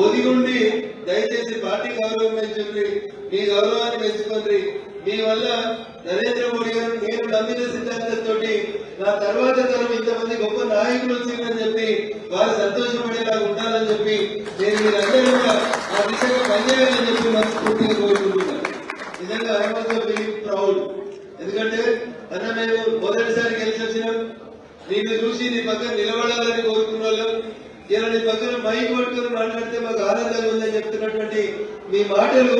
ఒదిగుండి దయచేసి పార్టీ గౌరవం పెంచుకుని మీ గౌరవాన్ని పెంచుకోండి. మీ వల్ల నరేంద్ర మోడీ గారు నేను నమ్మిన సిద్ధాంతంతో నా తర్వాత తరం ఇంతమంది గొప్ప నాయకులు వచ్చిందని చెప్పి వారు సంతోషపడేలా ఉండాలని చెప్పి నేను మీరందరూ కూడా ఆ దిశగా పనిచేయాలని చెప్పి మనస్ఫూర్తిగా కోరుకుంటున్నాను. నిజంగా ఐ ఆల్సో ఫీలింగ్ ప్రౌడ్. ఎందుకంటే అన్న నేను మొదటిసారి గెలిచి వచ్చినాం, నిన్ను చూసి నీ పక్కన నిలబడాలని కోరుకున్న వాళ్ళం. ఇలా నీ పక్కన మైక్ పట్టుకుని మాట్లాడితే మాకు ఆనందంగా ఉందని చెప్తున్నటువంటి మీ మాటలు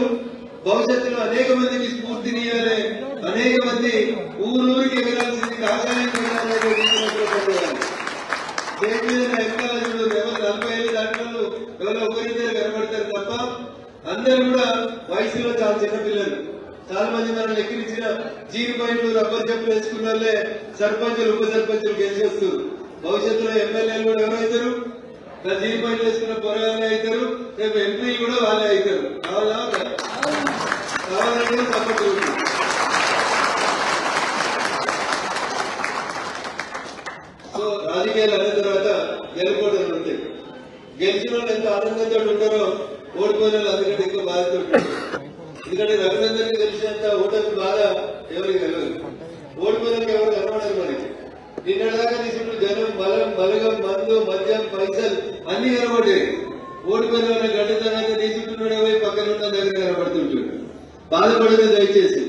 భవిష్యత్తులో అనేక మందికి స్ఫూర్తినియాలి, అనేక మంది ఊరూరికి ఎగరాల్సింది కాకాయం స్టేట్ మీద ఎక్కాలజుడు ఎవరు 40 ఏళ్ళు దాంట్లో ఎవరో ఒకరిద్దరు కనబడతారు తప్ప అందరూ కూడా వయసులో చాలా చిన్నపిల్లలు. చాలా మంది మనల్ని ఎక్కిరించిన జీరో పాయింట్లు రబ్బర్ చెప్పులు వేసుకున్న వాళ్ళే సర్పంచులు ఉప సర్పంచులు గెలిచి వస్తారు. భవిష్యత్తులో ఎమ్మెల్యేలు కూడా ఎవరైతారు? జీరో పాయింట్లు వేసుకున్న పొరగానే అవుతారు. రేపు ఎంపీలు కూడా వాళ్ళే అవుతారు. కావాలంటే సపోర్ట్ ఉంటుంది. సో రాజకీయాలు అన్న తర్వాత గెలుపోవడం ఉంటాయి. గెలిచిన వాళ్ళు ఎంత ఆనందంతో ఉంటారో ఓడిపోయిన వాళ్ళు అందుకంటే ఎక్కువ బాధతో ఉంటారు. ఎందుకంటే రఘునందన్ గెలిచినంత ఓటమి బాధ ఎవరికి తెలియదు, ఓడిపోయినాక ఎవరు కనబడదు. మనకి నిన్నటిదాకా తీసుకుంటూ జనం బలగం మందు మద్యం పైసలు అన్ని కనబడేవి. ఓడిపోయిన వాళ్ళ గడ్డ తర్వాత తీసుకుంటున్నాడే పోయి పక్కన ఉన్న దగ్గర కనబడుతుంటాడు. బాధపడదు దయచేసి.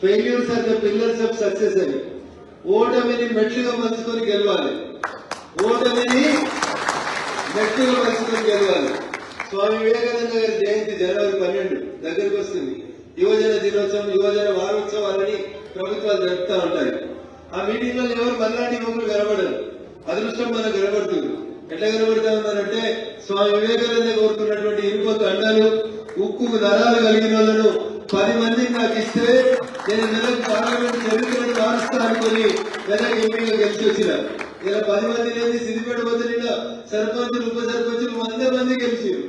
Failures are the pillars of success అని. ఓటమిని మెట్లుగా మలుచుకొని గెలవాలి, ఓటమిని మెట్లుగా మలుచుకొని గెలవాలి. స్వామి వివేకానంద గారి జయంతి జనవరి 12 దగ్గరకు వస్తుంది. యువజన దినోత్సవం, యువజన వారోత్సవాలని ప్రభుత్వాలు జరుపుతా ఉంటాయి. ఆ మీటింగ్ లో ఎవరు మళ్ళాంటి యువకులు కనబడరు. అదృష్టం మనకు కనబడుతుంది. ఎట్లా కనబడతా ఉన్నారంటే స్వామి వివేకానంద కోరుకున్నటువంటి ఇనుప కండలు ఉక్కు నరాలు కలిగిన వాళ్ళను 10 మందిని నాకు ఇస్తే నేను మెదక్ పార్లమెంట్ చరిత్రను మారుస్తా అనుకుని మెదక్ ఎంపీగా గెలిచి వచ్చిన. ఇలా 10 మంది లేని సిద్దిపేట పోతే సర్పంచులు ఉప సర్పంచులు 100 మంది గెలిచారు.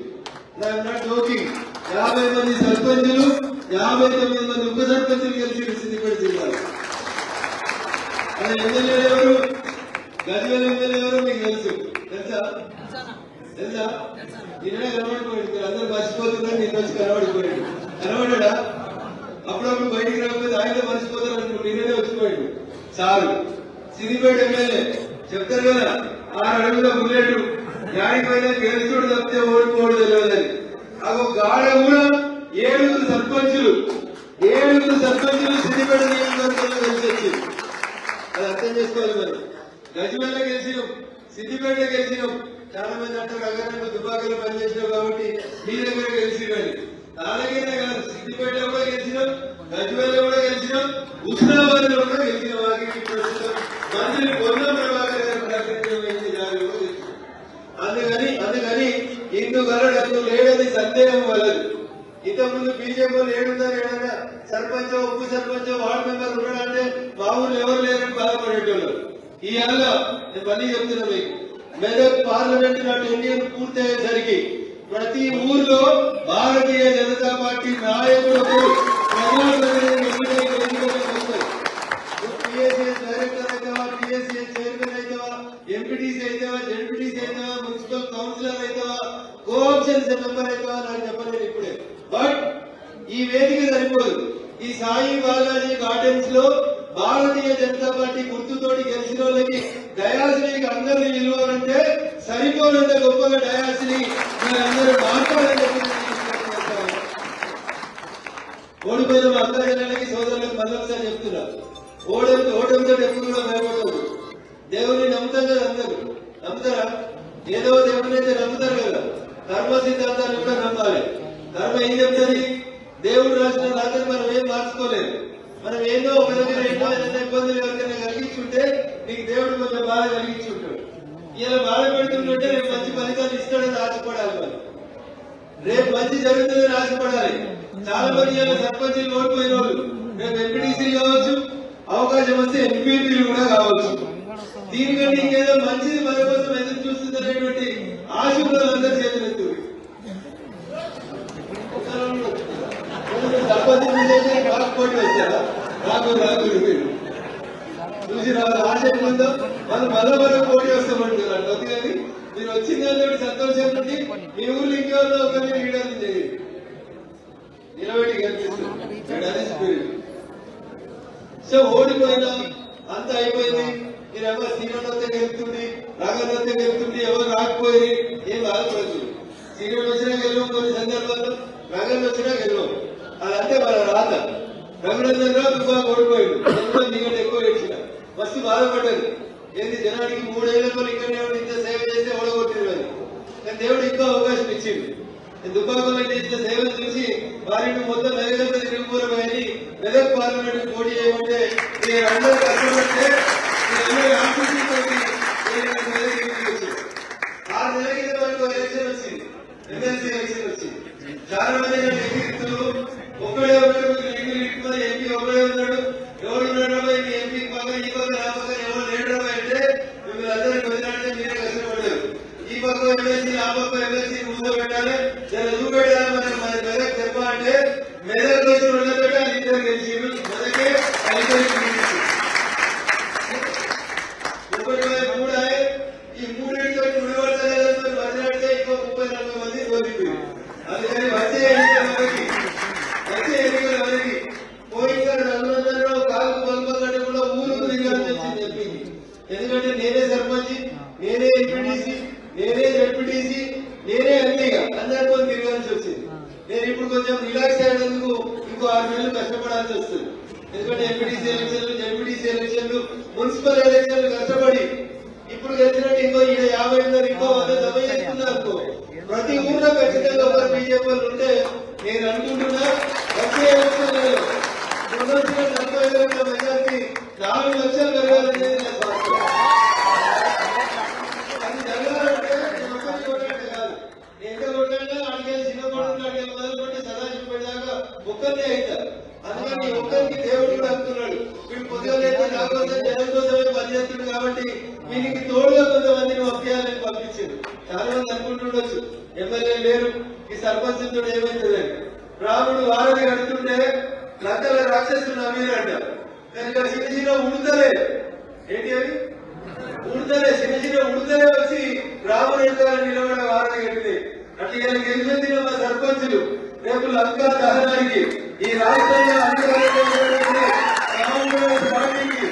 Not joking. 50 మంది సర్పంచులు 59 మంది ఉప సర్పంచులు గెలిచారు సిద్దిపేట జిల్లాలో. అలా ఎమ్మెల్యేలు ఎవరు? గజ్వేల్ ఎమ్మెల్యే ఎవరు మీకు తెలుసా? నిన్నే కనబడిపోయాడు. మీరు అందరూ మర్చిపోతున్నారు. నిన్న వచ్చి కనబడిపోయాడు. కనబడ్డా? అప్పుడప్పుడు బయటికి రాకపోతే ఆయన మర్చిపోతారు అనుకో. నిన్ననే వచ్చిపోయాడు చాలు. సిద్దిపేట ఎమ్మెల్యే చెప్తారు కదా 6 అడుగుల బుల్లెట్ యాడికి పోయినా గెలుచుడు తప్పితే ఓడిపోవడం తెలియదని. అవి గాడ కూడా 7 సర్పంచులు సిద్దిపేట నియోజకవర్గంలో గెలిచి వచ్చింది. అది అర్థం చేసుకోవాలి. మనం గజ్వేల్లో గెలిచినాం, సిద్దిపేటలో గెలిచినాం. చాలా మంది అంటారు అగరంగా దుబాకలో పనిచేసినాం కాబట్టి మీ దగ్గర గెలిచినని. అలాగే కాదు, సిద్దిపేటలో కూడా గెలిచినాం, గజ్వేల్లో కూడా గెలిచినాం, హుస్నాబాద్ లో కూడా గెలిచినాం. మంత్రి పొన్నం ప్రభాకర్ గారు ప్రకటించే జాగ్రత్త కూడా గెలిచినాం. అందుకని ఇందుకల డబ్బు లేడని సందేహం వలదు. ఇంతకుముందు బీజేపీ ఏడున్నారు, ఏడన్నా సర్పంచ్ ఉప సర్పంచ్ వార్డు మెంబర్ ఉన్నాడంటే మా ఊరు ఎవరు లేరని బాధపడేటోళ్ళు. ఇవాళ నేను మళ్ళీ చెప్తున్నా మీకు, మెదక్ పార్లమెంట్ నా టెన్యూర్ పూర్తి అయ్యేసరికి ప్రతి ఊర్లో భారతీయ జనతా పార్టీ నాయకులకు పిఎస్సిఎస్ డైరెక్టర్ అవుతావా, పిఎస్సిఎస్ చైర్మన్ అవుతావా, ఎంపీటీసీ అవుతావా, జెడ్పీటీసీ అవుతావా, మున్సిపల్ కౌన్సిలర్ అవుతావా, కోఆప్షన్ మెంబర్ అవుతావా నాకు చెప్పలేదు ఇప్పుడే. బట్ ఈ వేదిక సరిపోదు. ఈ సాయి బాలాజీ గార్డెన్స్ లో భారతీయ జనతా పార్టీ గుర్తుతోటి గెలిచిన వాళ్ళకి డయాసిటీకి అందరినీ నిలవాలంటే సరిపోనంత గొప్పగా డయాసిటీ మీరందరూ మాట్లాడాలని ఓడిపోయిన మా అక్క జనాలకి సోదరులకు మళ్ళొకసారి చెప్తున్నా, ఓటమితో ఎప్పుడు కూడా భయపడదు. దేవుని నమ్ముతారు కదా, అందరూ నమ్ముతారా? ఏదో దేవుని అయితే నమ్ముతారు కదా. ధర్మ సిద్ధాంతాన్ని కూడా నమ్మాలి. ధర్మ ఏం చెప్తుంది? దేవుడు రాసిన రాత్రి మనం ఏం మార్చుకోలేదు. మనం ఏదో ఒక దగ్గర ఎన్నో ఇబ్బందులు ఎవరికైనా కలిగించుంటే నీకు దేవుడు కొంచెం బాధ కలిగించుంటాడు. ఇలా బాధ పెడుతుంటే రేపు మంచి ఫలితాలు ఇస్తాడని ఆశపడాలి. మనం రేపు మంచి జరుగుతుందని ఆశపడాలి. చాలా మంది ఇలా సర్పంచులు ఓడిపోయిన వాళ్ళు రేపు ఎంపీటీసీలు కావచ్చు, అవకాశం వస్తే ఎంపీపీలు కూడా కావచ్చు. దీనికంటే ఇంకేదో మంచిది మన కోసం ఎదురు చూస్తుందనేటువంటి ఆశ కూడా అందరి చేతులెత్తు. సర్పంచ్ పోటీ వచ్చారా? రాకు మీరు చూసి రాదు. ఆశ ఉందో మనం మళ్ళీ పోటీ వస్తామంటున్నారు. అందుకని మీరు వచ్చిన దాంతో సంతోషం నుండి మీ ఊర్లో ఇంకెవరిలో ఒకరిని లీడర్ని చేయండి, నిలబెట్టి గెలిపిస్తుంది. సో ఓడిపోయినా అంత అయిపోయింది. మీరేమో సీనియర్ వస్తే గెలుపుతుంది, రాగన్ వస్తే గెలుపుతుంది, ఎవరు రాకపోయి ఏం బాధపడదు. సీనియర్ వచ్చినా గెలవం, కొన్ని సందర్భాల్లో రాగన్ వచ్చినా గెలవం. అదంటే మన రాత. రఘునందన్ రావు దుబ్బాక ఓడిపోయాడు, నీకంటే ఎక్కువ ఇచ్చిన మస్తు బాధపడ్డారు. ఏంది జనానికి 3 ఏళ్ల వరకు ఇక్కడనే ఇంత సేవ చేస్తే ఓడగొట్టిరు అని. కానీ దేవుడు ఇంకో అవకాశం ఇచ్చింది. దుబ్బాకలో చేసిన సేవలు చూసి వారిని మొత్తం మెదక్ తిరుగుపోయి మెదక్ పార్లమెంట్ పోటీ చేయమంటే నేను అందరూ కష్టపడితే మీరందరూ ఆశించి 6 నెలల కింద మనకు ఎలక్షన్ వచ్చింది, ఎమ్మెల్సీ ఎలక్షన్ వచ్చింది. చాలా మంది ఎన్నికలు ఒక్కడే ఉన్నాడు, ఎంపీ ఒక్కడే ఉన్నాడు, ఎవరున్నాడో ఎంపీ పక్కన ఈ పక్కన ఆ పక్కన ఎవరు లేడో అంటే మిమ్మల్ని అందరికీ వదిలాంటే మీరే కష్టపడ్డారు. ఈ పక్క ఎమ్మెల్సీ ఆ పక్క ఎమ్మెల్సీ ముందు పెట్టాలి, దాన్ని చూపెట్టాలి. మన మెదక్ చెప్ప అంటే మెదక్ వచ్చిన వాళ్ళతో ఇద్దరు గెలిచి మెదకే ఐదరికి ఈ 3 ముడిపడతలేదని వదిలాడితే ఇంకో 30-40 మంది ఓడిపోయింది. అందుకని వచ్చే ఎన్నికల వరకు పోయినసారి రఘునందనరావు కాలు పల్పకంటే కూడా ఊరుకు దిగాల్సి వచ్చింది చెప్పింది. ఎందుకంటే నేనే సర్పంచ్, నేనే ఎంపీటీసీ, నేనే జడ్పీటీసీ, నేనే అన్నీగా అందరితో తిరగాల్సి వచ్చింది. నేను ఇప్పుడు కొంచెం రిలాక్స్ అయ్యేందుకు ఇంకో 6 నెలలు కష్టపడాల్సి వస్తుంది. ఎందుకంటే ఎంపీటీసీ ఎలక్షన్లు, జడ్పీటీసీ ఎలక్షన్లు, మున్సిపల్ ఎలక్షన్లు కష్టపడి ఇప్పుడు గెలిచినట్టు ఇంకో 50 ఉన్నారు, ఇంకో 100 సభ చేసుకున్నారు. ప్రతి ఊర్లో ఖచ్చితంగా ఒకరు బీజేపీ వాళ్ళు ఉంటే నేను అనుకుంటున్నా వచ్చే ఎలక్షన్లలో 40,000 మెజార్టీ 4 లక్షలు పెరగాలనేది నా బాధ్యత. అది జరగాలంటే నేను ఒక్కరికి కొట్టాలంటే కాదు, నేను ఎంత కొట్టాలంటే అడిగే చిన్నపడి అడిగే మొదలుపెట్టి సదాశివపేదాకా ఒక్కరినే అవుతారు. అందుకని ఒక్కరికి దేవుడు కూడా అంటున్నాడు, వీడు పొద్దుగా లేదా నా కోసం జనం కోసమే పనిచేస్తుంది కాబట్టి వీనికి తోడుగా కొంతమందిని పంపించాలని పంపించారు. చాలా మంది అనుకుంటుండొచ్చు ఎమ్మెల్యే లేరు, ఈ సర్పంచులతో ఏమైతుందని. రాముడు వారధి కడుతుంటే లంకల రాక్షసులు నమ్మిరంట, కానీ ఇక్కడ చిన్న చిన్న ఉడతలే ఏంటి అవి ఉడతలే చిన్న చిన్న ఉడతలే వచ్చి రాముడు ఎడతారని నిలబడే వారధి కట్టింది. అట్లా ఇలా గెలిచిన మా సర్పంచులు రేపు లంకా దహనానికి ఈ రాష్ట్రంలో పార్టీకి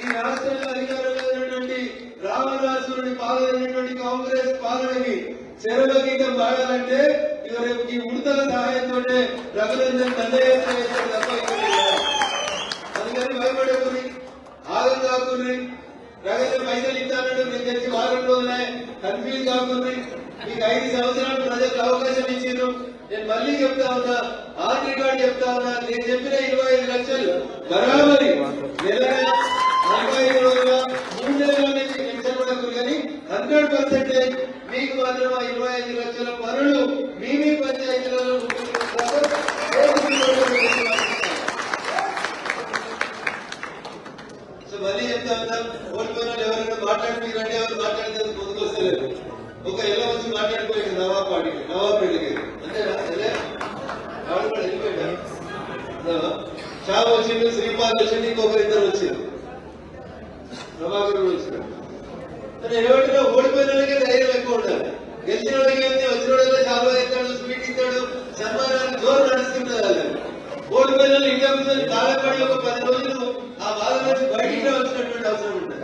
ఈ రాష్ట్రంలో అధికారంలో ఉన్నటువంటి రావణాసురుడి పాలనటువంటి కాంగ్రెస్ పాలనకి శరభగీతం బాగాలంటే ఇక రేపు ఈ ఉడతల సహాయంతోనే రఘునందన్ దండయాత్ర చేశారు తప్ప. అందుకని భయపడేకుని ఆగం కాకుని రఘునందన్ పైసలు ఇస్తానడు, నేను తెలిసి వారం రోజులే కన్ఫ్యూజ్ కాకుని మీకు 5 సంవత్సరాలు ప్రజలకు అవకాశం ఇచ్చిండ్రు. నేను మళ్ళీ చెప్తా ఉన్నా, ఆన్ రికార్డ్ చెప్తా ఉన్నా, నేను చెప్పిన 25 లక్షలు బరాబరి నెలగా 45 రోజుల 3 నెలల నుంచి టెన్షన్ పడకూడదు. కానీ 100% మీకు మాత్రం ఆ 25 లక్షల పనులు మీ పంచాయతీలలో సో మళ్ళీ చెప్తా ఉన్నాం, ఓడిపోయిన ఎవరైనా మాట్లాడుతున్నారంటే ఎవరు మాట్లాడితే ముందుకు వస్తలేదు. ఒక ఎలా వచ్చి మాట్లాడిపోయింది నవాబేళ్ళకి అంతేనా? ఆవిడ కూడా వెళ్ళిపోయిందా? షాప్ వచ్చిండు, శ్రీపాల్ వచ్చింది, ఇంకొకరు ఇద్దరు వచ్చింది, ప్రభాకర్ వచ్చింది. ఏమంటున్నా ఓడిపోయిన వాళ్ళకే ధైర్యం ఎక్కువ ఉండాలి. గెలిచిన వాళ్ళకి ఏంటి, వచ్చిన వాళ్ళకే చాలా ఇస్తాడు, స్వీట్ ఇస్తాడు, సన్మానాన్ని జోరు నడుస్తుంటారు. ఓడిపోయిన వాళ్ళు ఇండియా కూర్చొని తాళపడి ఒక 10 రోజులు ఆ బాధ నుంచి బయటికి రావాల్సినటువంటి అవసరం ఉంటుంది.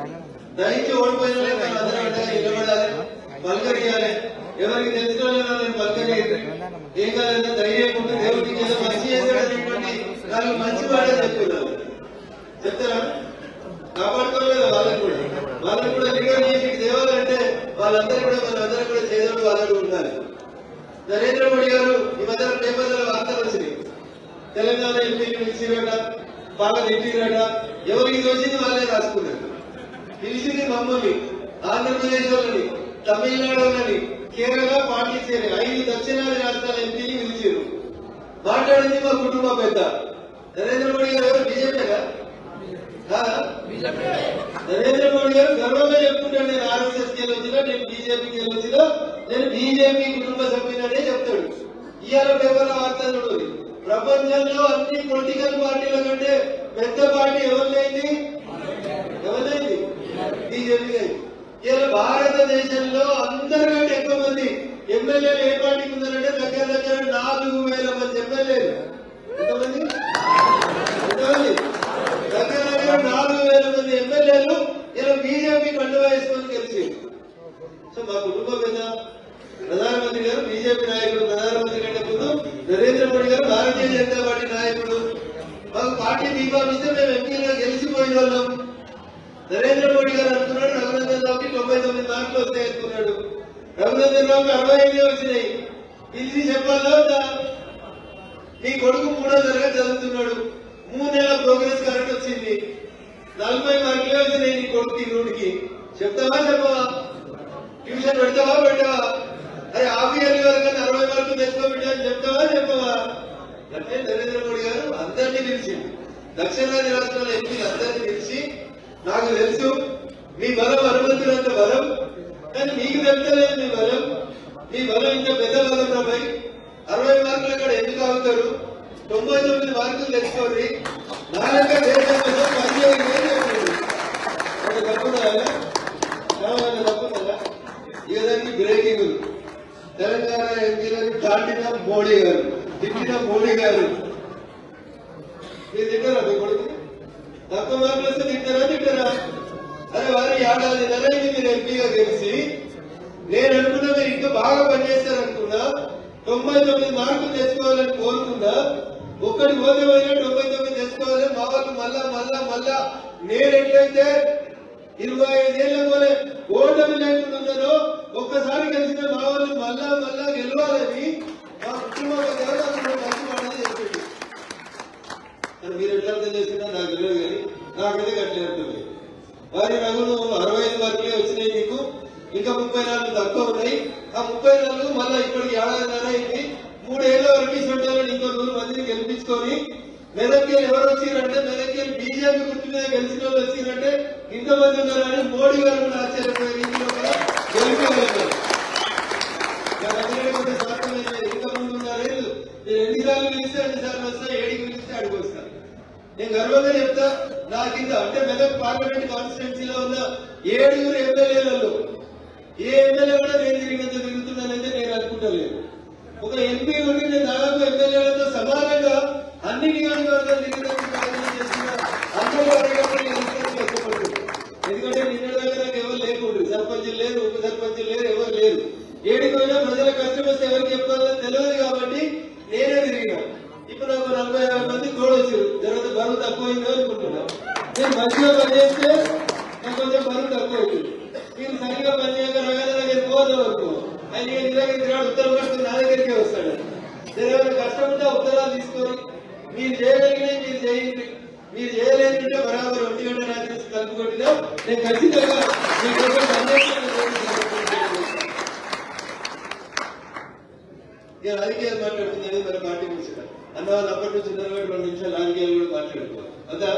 దయచి ఓడిపోయిన వాళ్ళే అందరూ నిలబడాలి, పలకరియాలి. ఎవరికి తెలిసిన వాళ్ళని పలకరియాలి. ఏం కాదన్నా ధైర్యం ఉంటే దేవుడికి ఏదో మంచి చేశాడనేటువంటి నాకు మంచి వాడే చెప్తున్నారు. చెప్తారా? కాపాడుకోలేదు వాళ్ళని కూడా లీడర్ చేసి తేవాలంటే వాళ్ళందరూ కూడా మనందరూ కూడా చేదోడు వాళ్ళకు ఉండాలి. నరేంద్ర మోడీ గారు ఈ మధ్య పేపర్లలో వార్తలు వచ్చినాయి, తెలంగాణ ఎంపీని పిలిచిరట, బాగా నెట్టిరట, ఎవరికి వచ్చింది వాళ్ళే రాసుకున్నారు. పిలిచింది మమ్మల్ని, ఆంధ్రప్రదేశ్ వాళ్ళని, తమిళనాడు వాళ్ళని, కేరళ, పాండిచ్చేరి 5 దక్షిణాది రాష్ట్రాల ఎంపీని పిలిచారు. మాట్లాడింది మా కుటుంబ పెద్ద నరేంద్ర మోడీ గారు. ఎవరు బీజేపీగా? నరేంద్ర మోడీ గారు గర్వంగా చెప్తుంటాడు, నేను ఆర్ఎస్ఎస్ కి వచ్చినా, నేను బీజేపీకి వచ్చినా, నేను బీజేపీ కుటుంబ సభ్యులనే చెప్తాడు. ఇవాళ పేపర్ల వార్తలు ప్రపంచంలో అన్ని పొలిటికల్ పార్టీల కంటే పెద్ద పార్టీ ఎవరినైంది? బీజేపీ. ఇలా భారతదేశంలో అందరికంటే ఎక్కువ మంది ఎమ్మెల్యేలు ఏ పార్టీకి ఉన్నారంటే దగ్గర దగ్గర 4,000 మంది ఎమ్మెల్యేలు. ఎంతమంది? దగ్గర దగ్గర 4,000 మంది ఎమ్మెల్యేలు ఇలా బీజేపీ కండువా వేసుకొని గెలిచి. సో మా కుటుంబం మీద ప్రధానమంత్రి గారు బీజేపీ నాయకుడు, ప్రధానమంత్రి కంటే ముందు నరేంద్ర మోడీ గారు భారతీయ జనతా పార్టీ నాయకుడు. మాకు పార్టీ దీపావళిస్తే మేము ఎంపీగా గెలిచిపోయిన వాళ్ళం. నరేంద్ర మోడీ గారు అనుకున్నాడు రఘునందన్ రావుకి 99 మార్కులు వస్తాయి అనుకున్నాడు. రఘునందన్ రావుకి 65 వచ్చినాయి. పిలిచి చెప్పాలా, నీ కొడుకు 3వ తరగతి చదువుతున్నాడు, 3 నెలల ప్రోగ్రెస్ కరెక్ట్ వచ్చింది, 40 మార్కులే వచ్చినాయి నీ కొడుకు నూటికి, చెప్తావా చెప్పవా? ట్యూషన్ పెడతావా పెట్టావా? అరే హాఫ్ ఇయర్లీ వరకు 60 మార్కులు తెచ్చుకోబెట్టా అని చెప్తావా చెప్పవా? అంటే నరేంద్ర మోడీ గారు అందరినీ పిలిచి, దక్షిణాది రాష్ట్రాల ఎంపీలు అందరినీ పిలిచి, నాకు తెలుసు మీ బలం అనుమతులంత బలం, కానీ మీకు తెలుస్తలేదు మీ బలం. మీ బలం ఇంకా పెద్ద బలం రాబాయి. 60 మార్కులు అక్కడ ఎందుకు ఆగుతారు? 99 మార్కులు తెచ్చుకోండి. నాలుగు దేశం కోసం 15,000 తప్పుదా తప్పుదా? ఇక దానికి బ్రేకింగ్. తెలంగాణ ఎంపీలను దాటిన మోడీ గారు, తిట్టిన మోడీ గారు. మీరు తింటారా మీ కొడుకు? తక్కువ మార్కులు వస్తే తింటారా? అరే వారి ఏడాది నెలైంది మీరు ఎంపీగా గెలిచి. నేను అనుకున్నా మీరు ఇంకా బాగా పనిచేస్తారనుకున్నా, 99 మార్కులు తెచ్చుకోవాలని కోరుకున్నా. ఒక్కడికి పోతే 99 తెచ్చుకోవాలి. మా వాళ్ళు మళ్ళా నేను ఎట్లయితే 25 ఏళ్ళ పోలే ఓటమి లేకుండా ఉన్నారో, ఒక్కసారి గెలిచిన మా వాళ్ళు మళ్ళా గెలవాలని మా కుటుంబ మంచి చెప్పింది. మీరు ఎట్లా అర్థం చేసినా నాకు తెలియదు, కానీ నాకైతే గట్లే ఉంటుంది. వారి రఘును 65 మార్కులే వచ్చినాయి నీకు, ఇంకా 34 తక్కువ ఉన్నాయి. ఆ 34 మళ్ళా ఇప్పటికి ఏడాదిన్నర అయింది. 3 ఏళ్ల వరకు ఇటువంటి ఇంకో 100 మందిని గెలిపించుకొని మెదక్కి ఎవరు వచ్చిరంటే, మెదక్కి బీజేపీ గుర్తు మీద గెలిచిన వాళ్ళు వచ్చిరంటే ఇంతమంది ఉన్నారని మోడీ గారు కూడా ఆశ్చర్యపోయే రీతిలో కూడా గెలిపేయగలుగుతారు. కొంత శాతం ఇంకా ముందు ఉన్నారే, నేను ఎన్నిసార్లు పిలిస్తే అన్నిసార్లు వస్తా, 7కి పిలిస్తే అడిగి వస్తా. నేను గర్వంగా చెప్తా, నా కింద అంటే మెదక్ పార్లమెంట్ కాన్స్టిట్యున్సీలో ఉన్న 7 ఎమ్మెల్యేలలో ఏ ఎమ్మెల్యే కూడా నేను తిరుగుతున్నానంటే నేను అనుకుంటలేదు. ఒక ఎంపీ ఉండి నేను దాదాపు ఎమ్మెల్యేలతో సమానంగా అన్ని నియోజకవర్గాలు చేసిన అందరూ కష్టపడుతుంది. ఎందుకంటే నిన్న దగ్గర ఎవరు లేకుండా, సర్పంచులు లేరు, ఉప సర్పంచులు లేరు, ఎవరు లేరు. 7కి పోయినా ప్రజల కష్టం వస్తే ఎవరికి చెప్పాలని తెలియదు కాబట్టి నేనే తిరిగినా. ఇప్పుడు నాకు 40-50 మంది తోడొచ్చారు. తర్వాత బరువు తక్కువైందో అనుకుంటున్నా. నేను మంచిగా పనిచేస్తే నాకు కొంచెం బరువు తక్కువ అవుతుంది. మీరు సరిగా పనిచేయక రగల దగ్గర పోదు వరకు ఆయన నీ దగ్గర ఉత్తరం కట్టుకుని నా దగ్గరికే వస్తాడు. ఏదైనా కష్టం ఉంటే ఉత్తరాలు తీసుకొని మీరు చేయగలిగినవి మీరు చేయండి. మీరు చేయలేదంటే బరాబర్ 1 గంట రాత్రి కలుపు కొట్టినా నేను ఖచ్చితంగా మీకు రాజకీయాలు మాట్లాడుతుంది. మన పార్టీ గురించి అన్న వాళ్ళు అప్పటి నుంచి ఉన్నారు, 2 నిమిషాలు రాజకీయాలు కూడా మాట్లాడుకోవాలి. అంతా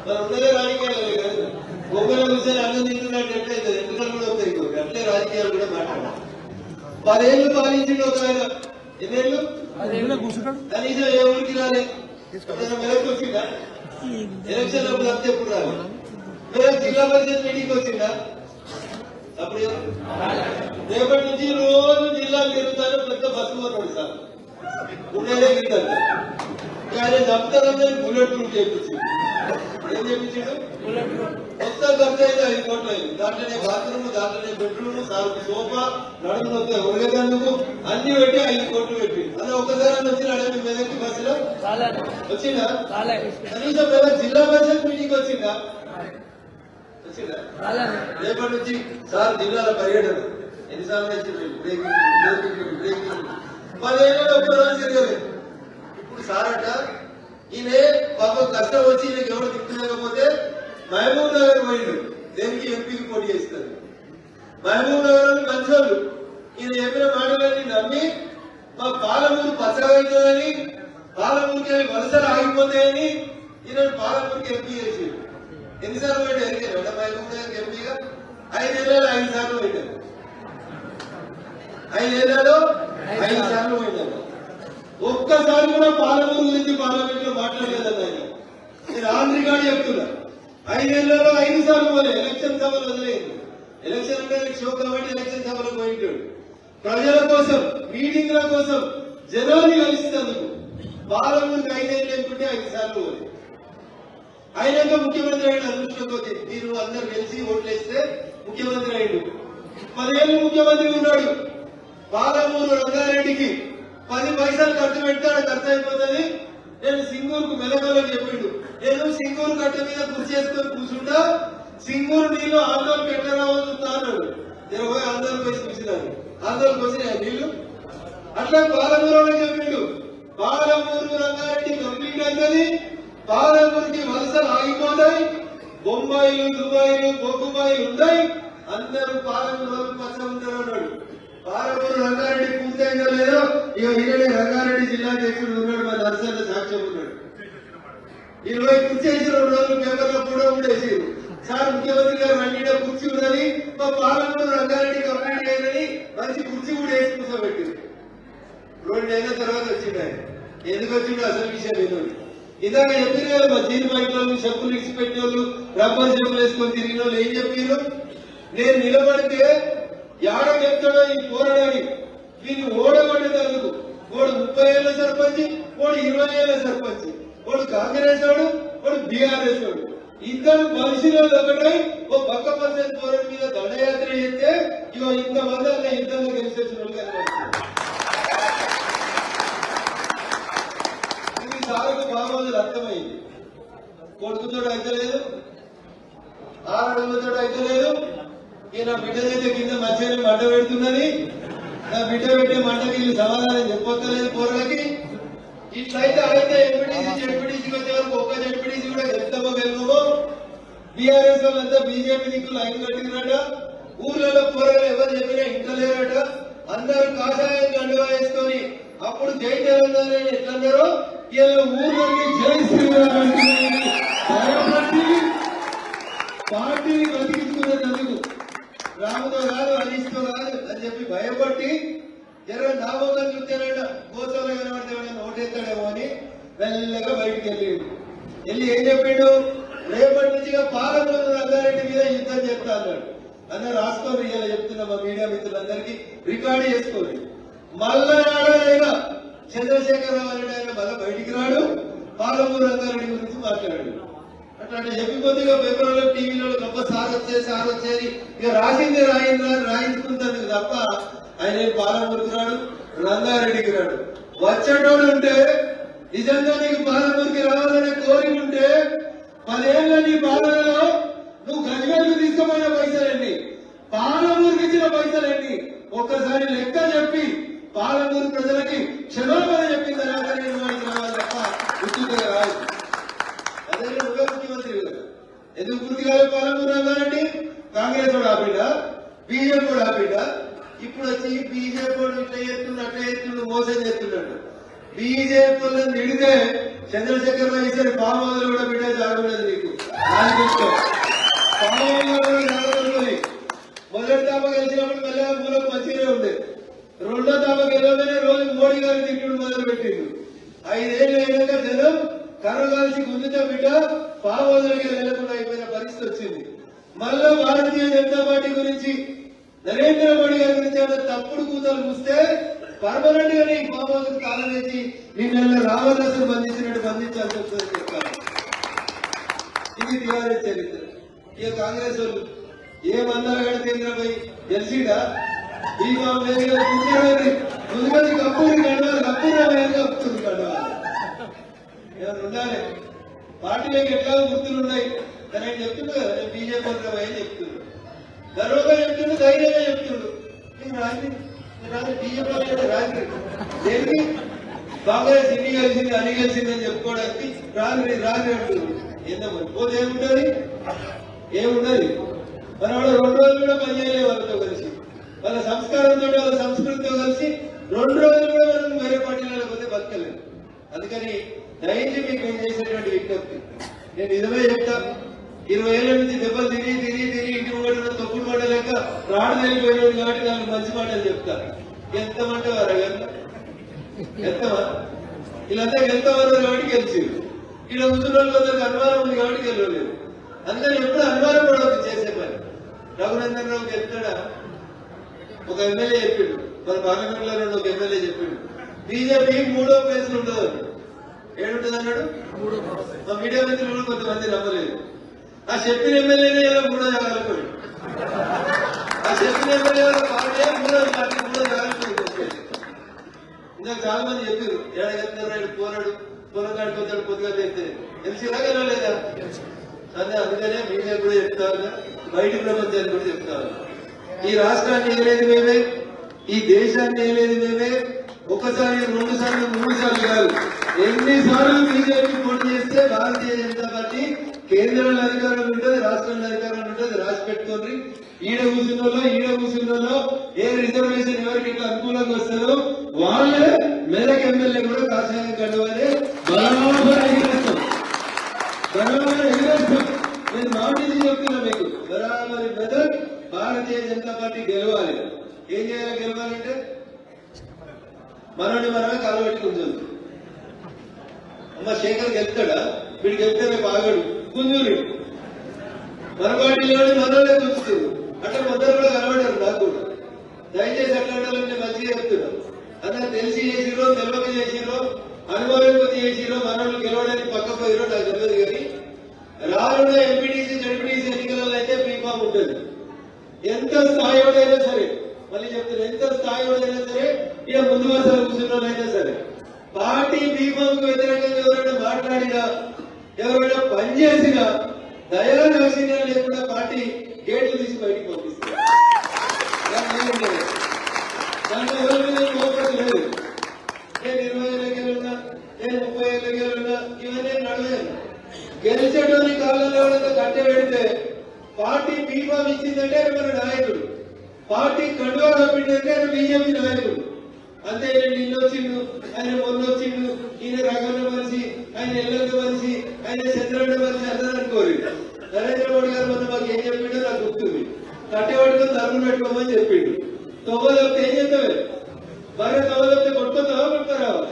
మనం ఉన్నదే రాజకీయాలు కాదు. బొమ్మల కూర్చొని అన్నం తింటున్నట్టు ఎట్లయితే ఎందుకని కూడా వస్తాయి. అట్లే రాజకీయాలు కూడా మాట్లాడాలి. 10 ఏళ్ళు పాలించిండు ఒక ఆయన. ఎన్నేళ్ళు? కనీసం ఏ ఊరికి రాలే. మెదక్ వచ్చిందా? ఎలక్షన్ అప్పుడు అంతే ఎప్పుడు రాలే. మెదక్ జిల్లా పరిషత్ మీటింగ్ వచ్చిందా? అప్పుడు రేపటి నుంచి రోజు జిల్లాలు తిరుగుతారు. పెద్ద బస్సు పోతాడు సార్, ఉండేదే తింటారు. ఆయన దప్తరందరి బుల్లెట్ ప్రూఫ్ చేయించింది. ఏం చేయించాడు? మొత్తం ఖర్చు అయితే 5 కోట్లు అయింది. దాంట్లోనే బాత్రూమ్, దాంట్లోనే బెడ్రూమ్, సోఫా, నడుము నొప్పి ఉరగదందుకు అన్ని పెట్టి 5 కోట్లు పెట్టి అలా ఒక్కసారి వచ్చిన అడవి మెదక్కి బస్సులో వచ్చిందా? కనీసం మెదక్ జిల్లా పరిషత్ మీటింగ్ వచ్చిందా? రేపటి నుంచి సార్ జిల్లాల పర్యటన ఎన్నిసార్లు వచ్చింది? బ్రేకింగ్ 10 ఏళ్ళలో ఒక్కరోజు తిరగలేదు. ఇప్పుడు సార్ అట ఈయన పాప కష్టం వచ్చి ఈయనకి ఎవరు తిట్టలేకపోతే మహబూబ్ నగర్ పోయిండు. దేనికి? ఎంపీకి పోటీ చేస్తారు. మహబూబ్ నగర్ మంచి వాళ్ళు ఈయన చెప్పిన మాటలన్నీ నమ్మి మా పాలమూరు పచ్చగా అవుతుందని, పాలమూరుకి వలసలు ఆగిపోతాయని ఈయన పాలమూరుకి ఎంపీ చేసి ఎన్నిసార్లు పోయింది? ఎరిగారు మహబూబ్ నగర్కి ఎంపీగా 5 ఏళ్ళలో 5 సార్లు పోయినారు. 5 ఏళ్లలో 5 సార్లు పోయినారు. ఒక్కసారి కూడా పాలమూరు గురించి పార్లమెంట్ లో మాట్లాడలేదన్న ఆయన. నేను ఆన్ రికార్డు చెప్తున్నా. 5 ఏళ్లలో 5 సార్లు పోలే. ఎలక్షన్ సభలు వదిలేదు. ఎలక్షన్ అంటే షో కాబట్టి ఎలక్షన్ సభలో పోయింటాడు. ప్రజల కోసం, మీటింగ్ల కోసం, జనాన్ని కలిసినందుకు పాలమూరుకి 5 ఏళ్ళు లేకుంటే 5 సార్లు పోలేదు. అయినాక ముఖ్యమంత్రి అయిన అదృష్టం కొద్ది మీరు అందరు కలిసి ఓట్లేస్తే ముఖ్యమంత్రి అయ్యాడు. 10 ఏళ్ళు ముఖ్యమంత్రి ఉన్నాడు. పాలమూరు రంగారెడ్డికి 10 పైసలు ఖర్చు పెడతాడు, ఖర్చు అయిపోతుంది. నేను సింగూరుకు మెలకలకు చెప్పిండు, నేను సింగూరు కట్ట మీద కృషి చేసుకొని కూర్చుంటా, సింగూరు నీళ్లు ఆందోళనకు ఎట్లా రావద్దుతా అన్నాడు. 20 ఆందోళనకు వచ్చి కూర్చున్నాను, ఆందోళనకు వచ్చినాయి నీళ్లు. అట్లా పాలమూరు చెప్పిండు, పాలమూరు రంగారెడ్డి కంప్లీట్ అవుతుంది, పాలమూరుకి వలసలు ఆగిపోతాయి, బొంబాయిలు, దుబాయిలు, బొగ్గుబాయిలు ఉన్నాయి, అందరూ పాలమూరు వరకు పచ్చ ఉంటారు అన్నాడు. పాలమూరు రంగారెడ్డి పూర్తయిందో లేదో ఇక ఈయనే రంగారెడ్డి జిల్లా అధ్యక్షుడు ఉన్నాడు, మన నర్సన్న సాక్ష్యం ఉన్నాడు. 20 కుర్చీ వేసి 2 రోజులు పేపర్లో కూడా ఉండేసారు. సార్ ముఖ్యమంత్రి గారు రండి కుర్చీ ఉన్నది, మా పాలమూరు రంగారెడ్డి కంప్లీట్ అయిందని మంచి కుర్చీ కూడా వేసి కూర్చోబెట్టింది. 2 నెలల తర్వాత వచ్చిండు ఆయన. ఎందుకు వచ్చిండు అసలు విషయం ఏదో ఇందాక చెప్పారు కదా, మా జీన్ బయట వాళ్ళు చెప్పులు ఇచ్చిపెట్టిన వాళ్ళు, రబ్బర్ చెప్పులు వేసుకొని తిరిగిన వాళ్ళు ఏం చెప్పారు, నేను నిలబడితే యాడ చెప్తాడో ఈ పోరాడని వీళ్ళు ఓడగొట్టేందుకు. ఓడు 30 ఏళ్ల సర్పంచ్, ఓడు 20 ఏళ్ల సర్పంచ్, ఓడు కాంగ్రెస్ వాడు, ఓడు బీఆర్ఎస్ వాడు, ఇద్దరు మనుషులు ఒకటై ఓ పక్క పర్సెంట్ పోరాడు మీద దండయాత్ర చేస్తే ఇగో ఇంతమంది అన్న యుద్ధంలో గెలిచి వచ్చిన వాళ్ళు కనబడుతుంది. ఇది సారకు బాగోదు అర్థమైంది. కొడుకుతో అయితే లేదు, ఆడతో అయితే లేదు. ఇక నా బిడ్డ అయితే కింద మధ్యలో మంట పెడుతున్నది, నా బిడ్డ పెట్టే మంటకి వీళ్ళు సమాధానం చెప్పలేదు పోరలకి. ఇట్లయితే అయితే ఎంపీటీసీ జడ్పీటీసీకి వచ్చే వరకు ఒక్క జడ్పీటీసీ కూడా చెప్తామో వెళ్ళమో. బీఆర్ఎస్ వాళ్ళంతా బీజేపీ దిక్కు లైన్ కట్టినట, ఊర్లలో పోరలు ఎవరు చెప్పినా ఇంటలేరట, అందరూ కాషాయం కండువా వేసుకొని అప్పుడు జై తెలంగాణ ఎట్లన్నారో ఇలా ఊర్లోకి జై శ్రీరామ్ భయపడి పార్టీని బతికించుకునేందుకు రాముతో కాదు, హరీష్తో కాదు అని చెప్పి భయపడి నామోకం చూస్తేనట గోచంలో కనబడితే ఓటేస్తాడేమో అని మెల్లగా బయటికి వెళ్ళి ఏం చెప్పిండు, రేపటి నుంచి పాలమూరు రంగారెడ్డి మీద యుద్ధం చెప్తా అన్నాడు. అందరూ రాసుకోండి, ఇలా చెప్తున్నా మా మీడియా మిత్రులందరికీ రికార్డు చేసుకోండి. మళ్ళా నాడైనా చంద్రశేఖరరావు అనే ఆయన మళ్ళీ బయటికి రాడు, పాలమూరు రంగారెడ్డి గురించి మాట్లాడాడు. అట్లా చెప్పిపోతే ఇక పేపర్లో టీవీలో గొప్ప సార్ వచ్చేది ఇక రాసిందే రాయించుకుంటాను తప్ప ఆయన పాలమూరుకి రాడు, రంగారెడ్డికి రాడు. వచ్చేటోడు ఉంటే నిజంగా నీకు పాలమూరుకి రావాలనే కోరిక ఉంటే 10 ఏళ్ళ నీ పాలనలో నువ్వు గజగలకు తీసుకోపోయిన పైసలెన్ని, పాలమూరుకి ఇచ్చిన పైసలెన్ని ఒక్కసారి లెక్క చెప్పి పాలమూరు ప్రజలకి క్షమాపణ చెప్పిన తర్వాత నేను వాడికి రావాలి తప్ప ఉచితంగా రాదు. అదే నువ్వే ముఖ్యమంత్రి కదా, ఎందుకు పూర్తి కాదు పాలమూరు రంగారెడ్డి? కాంగ్రెస్ వాడు ఆపిడా, బీజేపీ వాడు ఆపిడా? ఇప్పుడు వచ్చి బీజేపీ వాడు ఇట్లా చేస్తుండు అట్లా చేస్తుండు మోసం చేస్తున్నాడు. బీజేపీ వాళ్ళని నిడితే చంద్రశేఖర్ ఈసారి పామోదలు కూడా బిడ్డ జాగలేదు నీకు. పామోదలు కూడా జాగలుంది. మొదటి తాప గెలిచినప్పుడు మెల్లగా మూలకు మంచిగానే ఉండేది. 2వ తాప గెలవగానే రోజు మోడీ గారి తిట్టుడు మొదలు పెట్టిండు. 5 ఏళ్ళు అయినాక జనం కర్రగాల్చి గుంజుతో బిడ్డ పామోదలకి వెళ్లకుండా అయిపోయిన పరిస్థితి వచ్చింది. మళ్ళా భారతీయ జనతా పార్టీ గురించి నరేంద్ర మోడీ గారి గురించి ఏమైనా తప్పుడు కూతలు చూస్తే పర్మనెంట్ గా ఈ పామోదలకు తాళం వేసి నిన్న రామదాసును బంధించినట్టు బంధించాల్సి వస్తుందని చెప్తారు. ఇది టీఆర్ఎస్ చరిత్ర. ఇక కాంగ్రెస్ వాళ్ళు ఏమన్నారు కానీ కేంద్రపై గెలిచిడా ఈ ముందుగా కప్పూరి గడవాలి, కప్పుతుంది గడవాలి. ఏమైనా ఉండాలి పార్టీలోకి ఎట్లా గుర్తులు ఉన్నాయి కానీ ఆయన చెప్తుండ్రు కదా, నేను బీజేపీ వర్గం అని చెప్తున్నాడు, గర్వంగా చెప్తుండ్రు, ధైర్యంగా చెప్తుండ్రు. బీజేపీ రాజకీయ దేనికి కాంగ్రెస్ ఇన్ని కలిసింది అన్ని కలిసిందని చెప్పుకోవడానికి రాజు అంటున్నారు. ఏందమ్మా పోతే ఏముంటది, ఏముండదు. మన వాడు 2 రోజులు కూడా పనిచేయలేదు వాళ్ళతో కలిసి, వాళ్ళ సంస్కారంతో వాళ్ళ సంస్కృతితో కలిసి 2 రోజులు కూడా మనం వేరే పార్టీలలో పోతే బతకలేదు. అందుకని దయచేసి మీకు ఏం చేసేటువంటి విజ్ఞప్తి, నేను నిజమే చెప్తా, 20 ఏళ్ల నుంచి దెబ్బలు తిరిగి ఇంటి ముంగట తొక్కుడు మాట లేక రాడు తెలిపోయినాడు కాబట్టి నాకు మంచి మాటలు చెప్తా. ఎంతమంటే వారగంట ఎంతమా వీళ్ళంతా గెలుతామన్నారు కాబట్టి గెలిచారు. ఇక్కడ కూర్చున్న వాళ్ళందరికి అనుమానం ఉంది కాబట్టి గెలవలేదు. అందుకని ఎప్పుడు అనుమానం పడవద్దు చేసే పని. రఘునందన్ రావు చెప్తాడా, ఒక ఎమ్మెల్యే చెప్పిండు, మన పార్లమెంట్ లో ఒక ఎమ్మెల్యే చెప్పిండు బీజేపీ 3వ ప్లేస్ లో ఉండదు ఏడుంటది అన్నాడు. మా మీడియా మిత్రులు కొంతమంది నమ్మలేదు. ఆ చెప్పిన ఎమ్మెల్యేనే ఇలా 3వ జాగాలకు ఆ చెప్పిన ఎమ్మెల్యే పార్టీ 3వ పార్టీ 3వ జాగాలకు ఇంకా చాలా మంది చెప్పారు ఏడాడు పోరాడు పొలం కాడిపోతాడు పొద్దుగా తెస్తే తెలిసిరా లేదా అదే. అందుకనే మీడియా కూడా చెప్తారు, బయట ప్రపంచాన్ని కూడా చెప్తారు. ఈ రాష్ట్రాన్ని ఏలేదు మేమే, ఈ దేశాన్ని ఏలేదు మేమే. ఒకసారి 2 సార్లు 3 సార్లు కాదు, ఎన్నిసార్లు బీజేపీ పోటీ చేస్తే భారతీయ జనతా పార్టీ కేంద్రంలో అధికారంలో ఉంటుంది, రాష్ట్రంలో అధికారంలో ఉంటుంది. రాసి పెట్టుకోండి. ఈడ కూర్చున్నలో ఏ రిజర్వేషన్ ఎవరికి ఇట్లా అనుకూలంగా వస్తుందో వాళ్ళే మెదక్ ఎమ్మెల్యే కూడా కాషాయం కట్టవని బరాబర్ ఎగిరేస్తాం. నేను మాటిది చెప్తున్నా మీకు, బరాబరి మెదక్ భారతీయ జనతా పార్టీ గెలవాలి. ఏం చేయాలి గెలవాలంటే మనోని మనమే కాలు పెట్టుకుంటుంది. అమ్మ శేఖర్ గెలుతాడా? వీడికి గెలితే రేపు ఆగడు గుంజూరి మన పార్టీలో మనోళ్ళే గుంజుతుంది. అట్లా మొదలు కూడా కనబడారు. నాకు కూడా దయచేసి అట్లాంటి మంచిగా చెప్తున్నాం. అందరు తెలిసి చేసిరో తెలియక చేసిరో అనుభవం కొద్ది చేసిరో మనోళ్ళు గెలవడానికి పక్క పోయిరో నాకు తెలియదు. కానీ రానున్న ఎంపీటీసీ జడ్పీటీసీ ఎన్నికలలో అయితే బీఫామ్ ఉంటుంది. ఎంత స్థాయివాడైనా సరే, మళ్ళీ చెప్తున్నా, ఎంత స్థాయివాడైనా సరే, ఇక ముందు వరుసలో కూర్చున్నైనా సరే పార్టీ బీఫామ్ కు వ్యతిరేకంగా ఎవరైనా మాట్లాడినా ఎవరైనా పనిచేసినా దయా దర్శనం లేకుండా పార్టీ గేట్లు తీసి బయటికి పంపిస్తారు. దాంట్లో ఎవరి మీద ఫోకస్ లేదు. నేను 20 ఏళ్ళ గెలున్నా, నేను 30 ఏళ్ళ గెలున్నా, ఇవన్నీ నడలేదు. గెలిచేటోని కాలంలో కట్టె పెడితే పార్టీ బీఫామ్ ఇచ్చిందంటే మన నాయకుడు, పార్టీ కండువా కప్పిందంటే ఆయన బీజేపీ నాయకుడు. అంతే. నిన్న వచ్చిండు, ఆయన మొన్న వచ్చిండు, ఈయన రగన్న మనిషి, ఆయన ఎల్లన్న మనిషి, ఆయన చంద్రన్న మనిషి అందరూ అనుకోరు. నరేంద్ర మోడీ గారు మొన్న మాకు ఏం చెప్పిండో నాకు గుర్తుంది. కట్టె పట్టుకొని తరుము పెట్టుకోమని చెప్పిండు. తొవ్వలొప్తే ఏం చేస్తావే? మరో తొవ్వలొప్తే కొట్టుకొస్తావా కొట్టుకోరావా?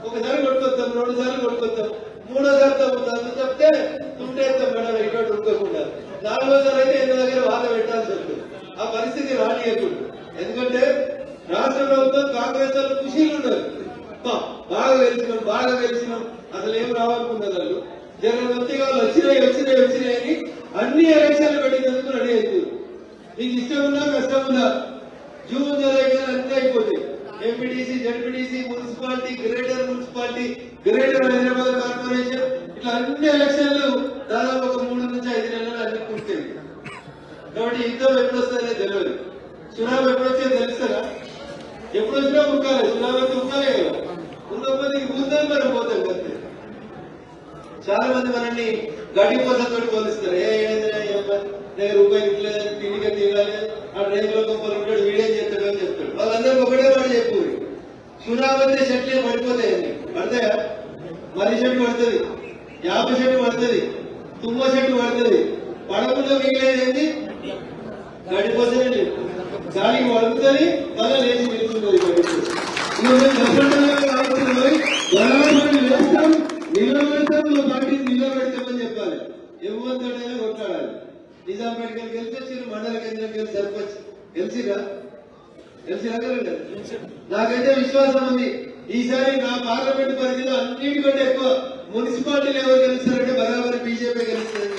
ఒకసారి కొట్టుకొస్తాం, 2 సార్లు కొట్టుకొస్తాం, 3వ సారి తగ్గుతుంది చెప్తే తుంటేస్తాం మేడం ఇటువంటి ఉడుకోకుండా. 4వ సారి అయితే ఎన్న దగ్గర వాద పెట్టాల్సి వస్తుంది. ఆ పరిస్థితి రానియకుండా. ఎందుకంటే రాష్ట్ర ప్రభుత్వం కాంగ్రెస్ వాళ్ళు ఖుషీలు ఉండరు. బాగా గెలిచినాం అసలు ఏం రావాలనుకున్నారు వాళ్ళు. జగన్ మంత్రిగా వాళ్ళు వచ్చినాయి అని అన్ని ఎలక్షన్లు పెట్టినందుకు రెడీ అవుతుంది. మీకు ఇష్టం ఉన్నా కష్టం ఉన్నా జూన్ జూలై అన్నీ అయిపోతాయి. MPTC ZPTC municipality greater Hyderabad corporation ఇట్లా అన్ని ఎలక్షన్లు దాదాపు ఒక 3 నుంచి 5 నెలలు అన్ని పూర్తయి. కాబట్టి యుద్ధం ఎప్పుడు వస్తుందనే తెలియదు. సునామీ ఎప్పుడు వచ్చే తెలుస్తారా? ఎప్పుడు వచ్చినా ఉరకాలి. సునామీ అయితే ఉరకాలే కదా. ఉన్నప్పటికీ ఊరితో మనం పోతాం అంతే. చాలా మంది మనల్ని గడ్డిపోసతో పోలిస్తారు. దగ్గర రూపాయలు ఇట్లేదు, తిండిగా తినాలి, ఆ రైతుల గొప్పలు ఉంటాడు, వీడియో చేస్తాడు అని చెప్తాడు. వాళ్ళందరూ ఒకటే మాట చెప్పు, సునామీ అయితే చెట్లే పడిపోతాయండి. పడతాయా? మర్రి చెట్టు పడుతుంది, యాప చెట్టు పడుతుంది, తుమ్మ చెట్టు పడుతుంది. పడకుండా మిగిలేదు ఏంటి? గడిపోతేనే లేదు. గాలికి పడుతుంది, మళ్ళీ లేచి నిలుస్తుంది. పార్టీని నిలబెడతామని చెప్పాలి. ఎవరితోటైనా కొట్లాడాలి. నిజాంపేటకి గెలిచొచ్చారు, మండల కేంద్రం గెలిచి సర్పంచ్ గెలిచిరా నాకైతే విశ్వాసం ఉంది. ఈసారి నా పార్లమెంట్ పరిధిలో అన్నిటికంటే ఎక్కువ మున్సిపాలిటీలు ఎవరు గెలుస్తారంటే బరాబరి బీజేపీ గెలుస్తారని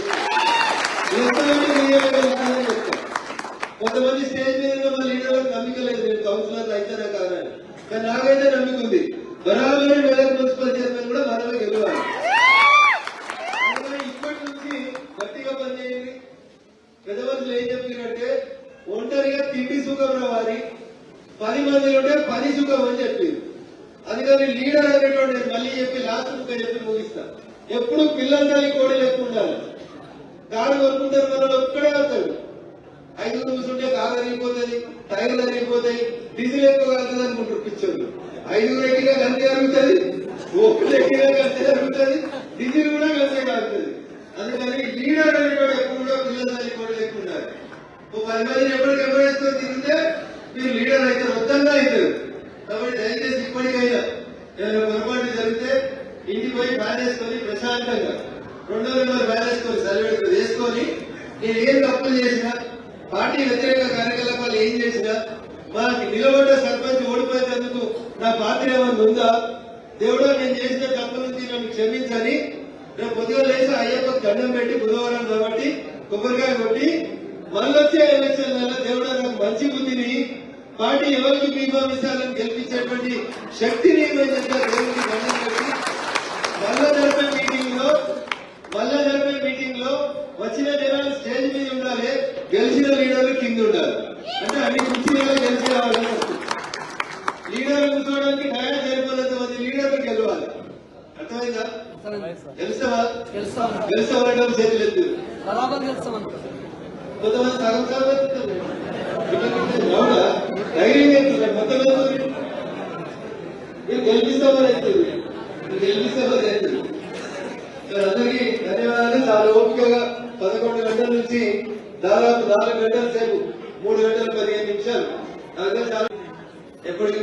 చెప్తాను. కొంతమంది స్టేజ్ మీద మా లీడర్లకు నమ్మిక లేదు, నేను కౌన్సిలర్లు అయితేనే కాదని. కానీ నాకైతే నమ్మిక ఉంది. బరాబరి మెదక్ మున్సిపల్ చైర్మన్ కూడా మనమే గెలవాలి. ఇప్పటి నుంచి గట్టిగా పనిచేయండి. పెద్ద మనుషులు ఏం చెప్పారంటే ఒంటరిగా తిండి సుఖం రావాలి, 10 మంది ఉంటే 10 సుఖం అని చెప్పింది. అందుకని లీడర్ అనేటువంటి నేను మళ్ళీ చెప్పి లాస్ట్ ముక్క చెప్పి ముగిస్తా. ఎప్పుడు పిల్లల తల్లి కోడి లెక్క ఉండాలి. కారు కొనుక్కుంటారు, మనలో ఒక్కడే వస్తాడు. 5 కూర్చుంటే కారు అరిగిపోతుంది, టైర్లు అరిగిపోతాయి, డీజిల్ ఎక్కువ కాదు అనుకుంటారు పిచ్చోళ్ళు. 5 ఎక్కినా గంటే అరుగుతుంది, 1 ఎక్కినా గంటే అరుగుతుంది, డీజిల్ కూడా గంటే కాగుతుంది. అందుకని లీడర్ అనేటువంటి ఎప్పుడు పిల్లల తల్లి కోడి లెక్క ఉండాలి. 10 మందిని ఎప్పటికెప్పుడు వేసుకొని తిరిగితే మీరు లీడర్ అయితే మొత్తంగా అవుతారు. కాబట్టి దయచేసి ఇప్పటికైనా ఏదైనా పొరపాటు జరిగితే ఇంటికి పోయి బ్యాన్ వేసుకొని ప్రశాంతంగా 2వ నెంబర్ బ్యాన్ వేసుకొని సర్టిఫికేట్ వేసుకొని నేను ఏం తప్పులు చేసినా, పార్టీ వ్యతిరేక కార్యకలాపాలు ఏం చేసినా మాకు నిలబడ్డ సర్పంచ్ ఓడిపోయేందుకు నా పాత్ర ఏమన్నా ఉందా? దేవుడా నేను చేసిన తప్పు నుంచి నన్ను క్షమించని రేపు పొద్దుగా లేచి అయ్యప్ప దండం పెట్టి బుధవారం కాబట్టి కొబ్బరికాయ కొట్టి మళ్ళొచ్చే ఎలక్షన్లలో దేవుడా నాకు మంచి బుద్ధిని పార్టీ ఎవరికి బీమామిస్తాలని గెలిపించేటువంటి శక్తిని దేవుడికి దండం పెట్టి మళ్ళా జరిపే మీటింగ్ లో వచ్చిన జనాలు స్టేజ్ మీద ఉండాలి, గెలిచిన లీడర్లు కింద ఉండాలి. అంటే అన్ని కుర్చీలలో గెలిచి రావాలని లీడర్లు కూర్చోవడానికి న్యాయం సరిపోలేంత మంది లీడర్లు గెలవాలి. అర్థమైందా? గెలుస్తామంటే చేతులు ఎత్తు. కొంతమంది సగం ధైర్యం ఎత్తున్నారు. మొత్తం మీరు గెలిపిస్తామని ఎత్తుంది, గెలిపిస్తామని ఎత్తుంది. అందరికీ ధన్యవాదాలు. చాలా ఓపికగా 11 గంటల నుంచి దాదాపు 4 గంటల సేపు 3 గంటల 15 నిమిషాలు ఎప్పటికీ